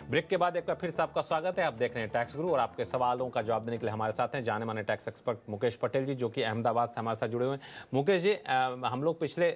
Break के बाद एक बार फिर से आपका स्वागत है। आप देख रहे हैं टैक्स गुरु और आपके सवालों का जवाब देने के लिए हमारे साथ हैं जाने माने टैक्स एक्सपर्ट मुकेश पटेल जी, जो कि अहमदाबाद से हमारे साथ जुड़े हुए हैं। मुकेश जी, हम लोग पिछले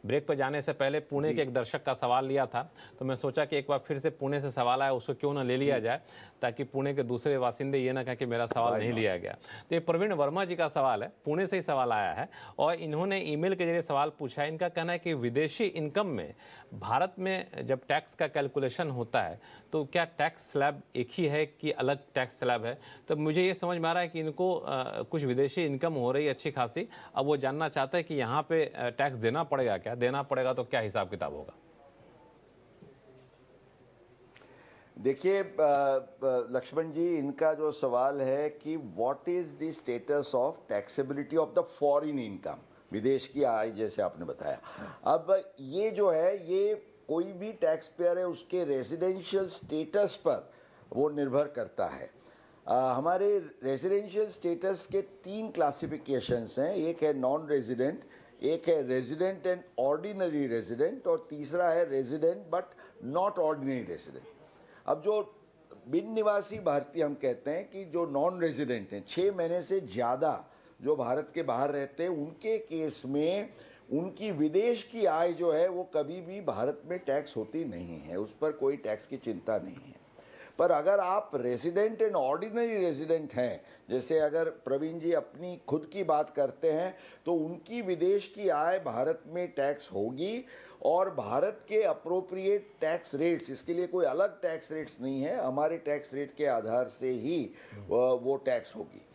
ब्रेक पर जाने से पहले पुणे के एक दर्शक का सवाल लिया था, तो मैं सोचा कि एक बार फिर से पुणे से सवाल आया, उसको क्यों ना ले लिया जाए, ताकि पुणे के दूसरे वासिंदे ये ना कहें कि मेरा सवाल नहीं लिया गया। तो ये प्रवीण वर्मा जी का सवाल है, पुणे से ही सवाल आया है और इन्होंने ईमेल के जरिए सवाल पूछा है। इनका कहना है कि विदेशी इनकम में भारत में जब टैक्स का कैलकुलेशन होता है तो क्या टैक्स स्लैब एक ही है कि अलग टैक्स स्लैब है। तो मुझे ये समझ में आ रहा है कि इनको कुछ विदेशी इनकम हो रही है अच्छी खासी, अब वो जानना चाहते हैं कि यहाँ पे टैक्स देना पड़ेगा, क्या देना पड़ेगा, तो क्या हिसाब किताब होगा। देखिए लक्ष्मण जी, इनका जो सवाल है कि what is the status of taxability of the foreign income, विदेश की आय, जैसे आपने बताया। अब ये जो है, ये कोई भी टैक्स पेयर है उसके रेजिडेंशियल स्टेटस पर वो निर्भर करता है। हमारे रेजिडेंशियल स्टेटस के 3 क्लासिफिकेशंस हैं। एक है नॉन रेजिडेंट, एक है रेजिडेंट एंड ऑर्डिनरी रेजिडेंट, और तीसरा है resident but not ordinary resident. अब जो बिन निवासी भारतीय हम कहते हैं कि जो नॉन रेजिडेंट हैं, 6 महीने से ज़्यादा जो भारत के बाहर रहते हैं, उनके केस में उनकी विदेश की आय जो है वो कभी भी भारत में टैक्स होती नहीं है, उस पर कोई टैक्स की चिंता नहीं है। पर अगर आप रेजिडेंट एंड ऑर्डिनरी रेजिडेंट हैं, जैसे अगर प्रवीण जी अपनी खुद की बात करते हैं, तो उनकी विदेश की आय भारत में टैक्स होगी और भारत के अप्रोप्रिएट टैक्स रेट्स, इसके लिए कोई अलग टैक्स रेट्स नहीं है, हमारे टैक्स रेट के आधार से ही वो टैक्स होगी।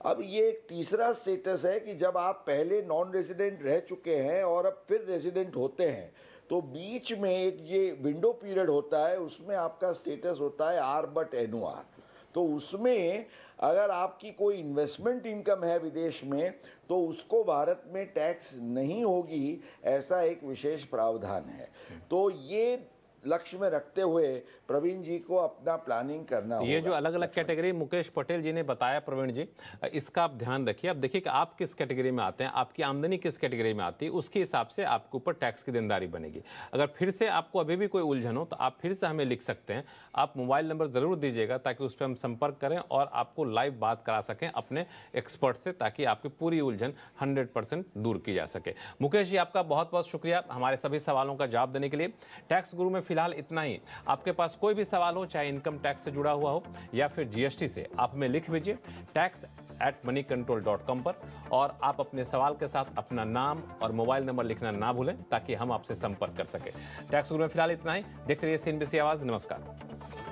अब ये एक तीसरा स्टेटस है कि जब आप पहले नॉन रेजिडेंट रह चुके हैं और अब फिर रेजिडेंट होते हैं, तो बीच में एक ये विंडो पीरियड होता है, उसमें आपका स्टेटस होता है आर बट एनओआर। तो उसमें अगर आपकी कोई इन्वेस्टमेंट इनकम है विदेश में, तो उसको भारत में टैक्स नहीं होगी, ऐसा एक विशेष प्रावधान है। तो ये लक्ष्य में रखते हुए प्रवीण जी को अपना प्लानिंग करना होगा। ये जो अलग अलग कैटेगरी मुकेश पटेल जी ने बताया प्रवीण जी, इसका आप ध्यान रखिए। अब देखिए कि आप किस कैटेगरी में आते हैं, आपकी आमदनी किस कैटेगरी में आती है, उसके हिसाब से आपके ऊपर टैक्स की देनदारी बनेगी। अगर फिर से आपको अभी भी कोई उलझन हो तो आप फिर से हमें लिख सकते हैं। आप मोबाइल नंबर ज़रूर दीजिएगा ताकि उस पर हम संपर्क करें और आपको लाइव बात करा सकें अपने एक्सपर्ट से, ताकि आपकी पूरी उलझन 100% दूर की जा सके। मुकेश जी, आपका बहुत बहुत शुक्रिया हमारे सभी सवालों का जवाब देने के लिए। टैक्स गुरु में फिलहाल इतना ही। आपके पास कोई भी सवाल हो, चाहे इनकम टैक्स से जुड़ा हुआ हो या फिर जीएसटी से, आप हमें लिख भेजिए tax@moneycontrol.com पर, और आप अपने सवाल के साथ अपना नाम और मोबाइल नंबर लिखना ना भूलें ताकि हम आपसे संपर्क कर सकें। टैक्स गुरु में फिलहाल इतना ही। देखते रहिए CNBC आवाज। नमस्कार।